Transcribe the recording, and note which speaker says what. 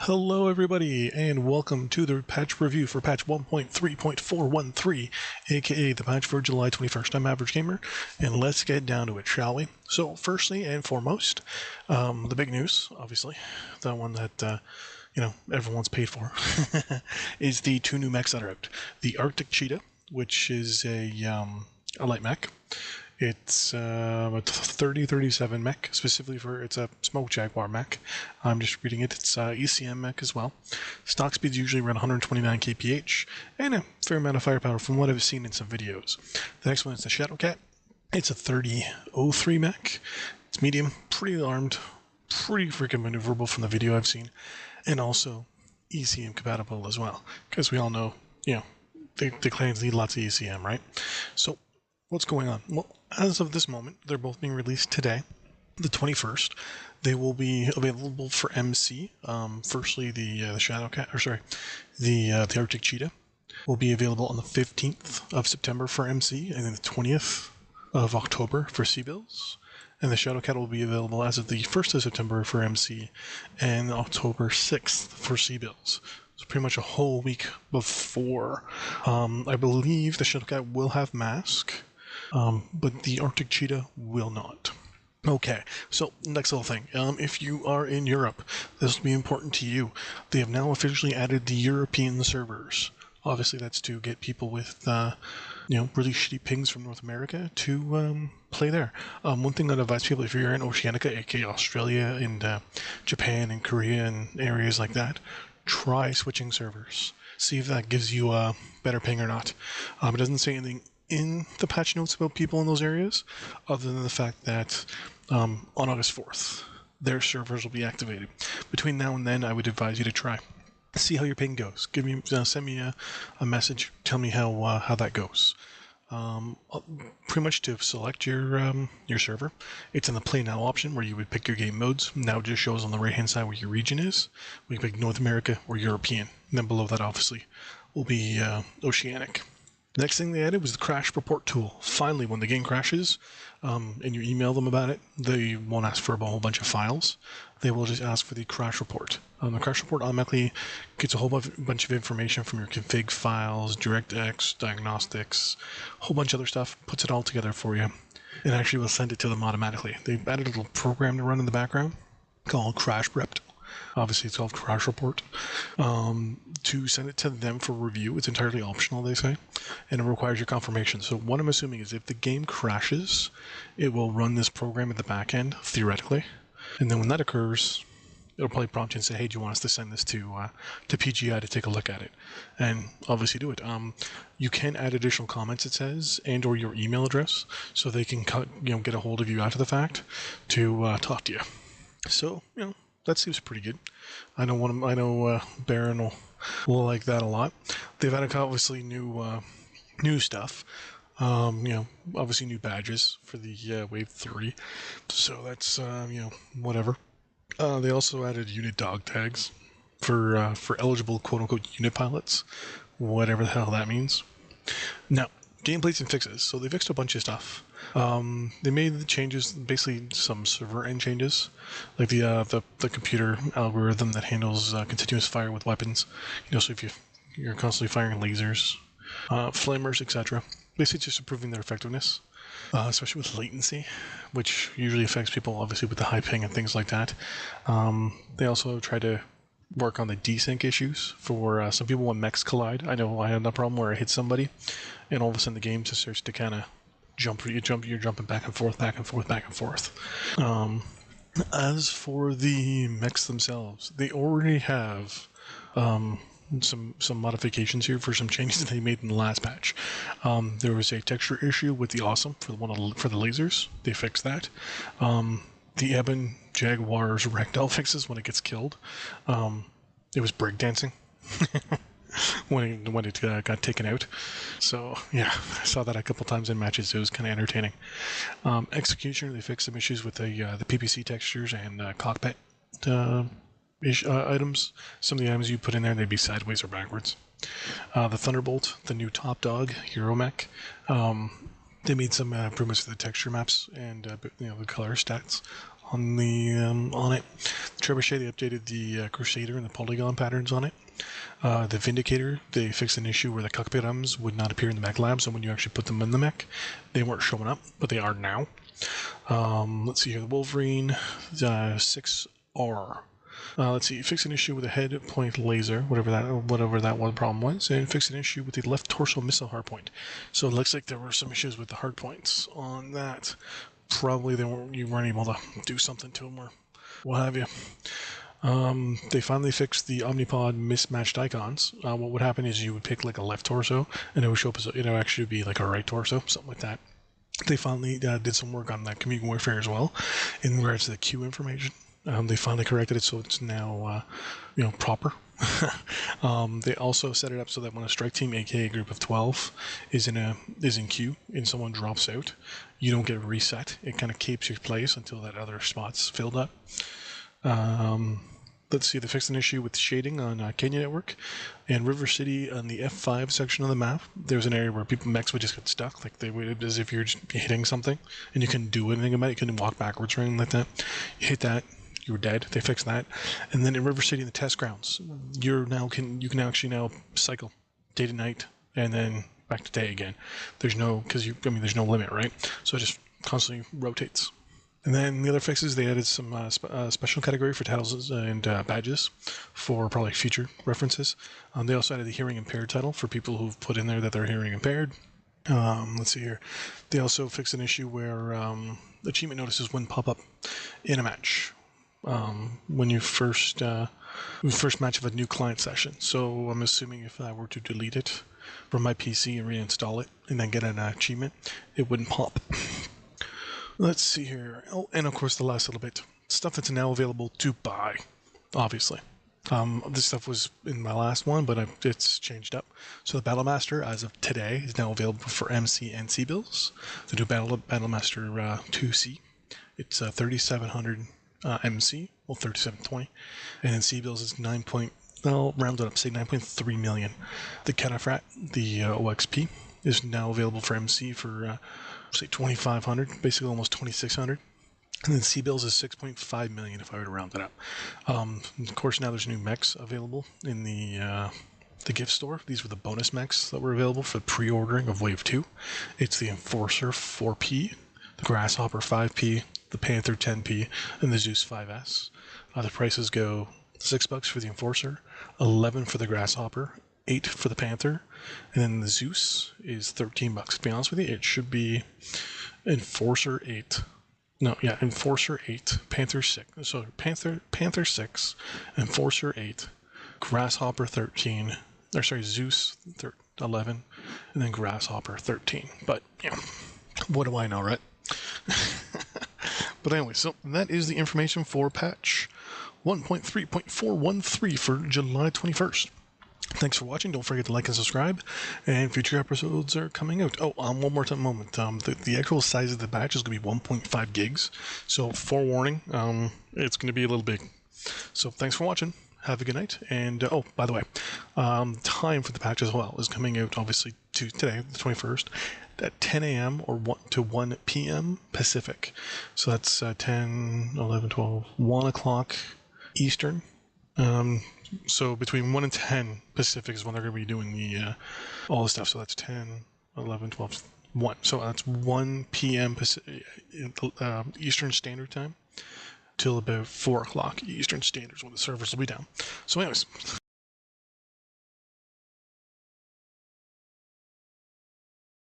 Speaker 1: Hello everybody, and welcome to the patch review for patch 1.3.413, aka the patch for July 21st. I'm Average Gamer, and let's get down to it, shall we? So, firstly and foremost, the big news, obviously, the one that, everyone's paid for, is the two new mechs that are out. The Arctic Cheetah, which is a light mech. It's a 3037 mech, specifically for, it's a Smoke Jaguar mech. I'm just reading it. It's ECM mech as well. Stock speed's usually around 129 kph, and a fair amount of firepower from what I've seen in some videos. The next one is the Shadowcat. It's a 3003 mech. It's medium, pretty armed, pretty freaking maneuverable from the video I've seen, and also ECM compatible as well, because we all know, the clans need lots of ECM, right? So, what's going on? Well, as of this moment, they're both being released today, the 21st. They will be available for MC. Firstly, the Shadowcat, the Arctic Cheetah will be available on the 15th of September for MC, and then the 20th of October for C-Bills. And the Shadowcat will be available as of the 1st of September for MC, and October 6th for C-Bills. So pretty much a whole week before. I believe the Shadowcat will have mask, but the Arctic Cheetah will not. Okay, so next little thing. If you are in Europe, this will be important to you. They have now officially added the European servers. Obviously, that's to get people with, really shitty pings from North America to play there. One thing I'd advise people, if you're in Oceanica, aka Australia and Japan and Korea and areas like that, try switching servers. See if that gives you a better ping or not. It doesn't say anything in the patch notes about people in those areas, other than the fact that on August 4th, their servers will be activated. Between now and then, I would advise you to try. See how your ping goes. Send me a message. Tell me how that goes. Pretty much to select your server, it's in the Play Now option where you would pick your game modes. Now it just shows on the right hand side where your region is. We can pick North America or European. And then below that, obviously, will be Oceanic. The next thing they added was the crash report tool. Finally, when the game crashes, and you email them about it, they won't ask for a whole bunch of files. They will just ask for the crash report. The crash report automatically gets a whole bunch of information from your config files, DirectX, diagnostics, a whole bunch of other stuff, puts it all together for you, and actually will send it to them automatically. They've added a little program to run in the background called Crash Prepped. Obviously, it's called Crash Report. To send it to them for review, it's entirely optional, they say, and it requires your confirmation. So what I'm assuming is if the game crashes, it will run this program at the back end, theoretically, and then when that occurs, it'll probably prompt you and say, hey, do you want us to send this to PGI to take a look at it? And obviously do it. You can add additional comments, it says, and or your email address, so they can get a hold of you after the fact to talk to you. So, that seems pretty good. I know Baron will like that a lot. They've added obviously new stuff. Obviously new badges for the Wave 3. So that's whatever. They also added unit dog tags for eligible quote-unquote unit pilots, whatever the hell that means. Now, gameplays and fixes. So they fixed a bunch of stuff. They made the changes, basically some server end changes, like the computer algorithm that handles continuous fire with weapons. So if you're constantly firing lasers, flamers, etc. Basically just improving their effectiveness, especially with latency, which usually affects people obviously with the high ping and things like that. They also try to work on the desync issues for some people when mechs collide. I know I had that problem where I hit somebody, and all of a sudden the game just starts to kind of you're jumping back and forth. As for the mechs themselves, they already have some modifications here for some changes that they made in the last patch. There was a texture issue with the Awesome for the lasers. They fixed that. The Ebon Jaguar's ragdoll fixes when it gets killed. It was breakdancing. when it got taken out. So yeah, I saw that a couple times in matches. It was kind of entertaining. Executioner, they fixed some issues with the PPC textures and cockpit items. Some of the items you put in there, they'd be sideways or backwards. The Thunderbolt, the new top dog hero mech. They made some improvements to the texture maps and the color stats on the on it. The Trebuchet, they updated the Crusader and the polygon patterns on it. The Vindicator, they fixed an issue where the cockpit items would not appear in the mech lab, so when you actually put them in the mech, they weren't showing up, but they are now. Let's see here, the Wolverine 6R. Let's see, fix an issue with the head point laser, whatever that one problem was, and fix an issue with the left torso missile hardpoint. So it looks like there were some issues with the hardpoints on that. Probably you weren't able to do something to them or what have you. They finally fixed the Omnipod mismatched icons. What would happen is you would pick like a left torso, and it would show up as it would actually be like a right torso, something like that. They finally did some work on that Community Warfare as well, in regards to the queue information. They finally corrected it so it's now, proper. They also set it up so that when a strike team, aka a group of 12, is in queue and someone drops out, you don't get reset. It kind of keeps your place until that other spot's filled up. Let's see, they fixed an issue with shading on Kenya Network and River City on the F5 section of the map. There was an area where mechs would just get stuck, like they would, as if you're just hitting something, and you couldn't do anything about it. You couldn't walk backwards or anything like that. You hit that, you were dead. They fixed that. And then in River City, in the test grounds, you can actually now cycle day to night and then back to day again. There's no limit, right? So it just constantly rotates. And then the other fixes, they added some special category for titles and badges for probably future references. They also added the hearing impaired title for people who've put in there that they're hearing impaired. Let's see here. They also fixed an issue where achievement notices wouldn't pop up in a match when you first match of a new client session. So I'm assuming if I were to delete it from my PC and reinstall it and then get an achievement, it wouldn't pop. Let's see here. Oh, and of course the last little bit. Stuff that's now available to buy, obviously. This stuff was in my last one, but it's changed up. So the Battlemaster, as of today, is now available for MC and C bills. The new Battlemaster 2C, it's 3700 MC, well 3720, and in C bills it's round it up, say 9.3 million. The Cataphat, the OXP, is now available for MC for say 2,500, basically almost 2,600. And then C-Bills is 6.5 million if I were to round it up. Of course, now there's new mechs available in the gift store. These were the bonus mechs that were available for pre-ordering of Wave 2. It's the Enforcer 4P, the Grasshopper 5P, the Panther 10P, and the Zeus 5S. The prices go $6 for the Enforcer, 11 for the Grasshopper, 8 for the Panther, and then the Zeus is $13. To be honest with you, it should be Enforcer 8. Enforcer 8, Panther 6. So Panther 6, Enforcer 8, Grasshopper 13. Zeus 11, and then Grasshopper 13. But what do I know, right? But anyway, so that is the information for patch 1.3.413 for July 21st. Thanks for watching. Don't forget to like and subscribe, and future episodes are coming out. Oh, one more moment. The actual size of the batch is going to be 1.5 gigs, so forewarning, it's going to be a little big. So thanks for watching. Have a good night, and oh, by the way, time for the patch as well is coming out obviously today, the 21st, at 10 a.m. or 1 p.m. Pacific. So that's 10, 11, 12, 1 o'clock Eastern. So between 1 and 10 Pacific is when they're going to be doing the all the stuff. So that's 10, 11, 12, 1. So that's 1 p.m. Eastern Standard Time till about 4 o'clock Eastern Standard is when the servers will be down. So anyways,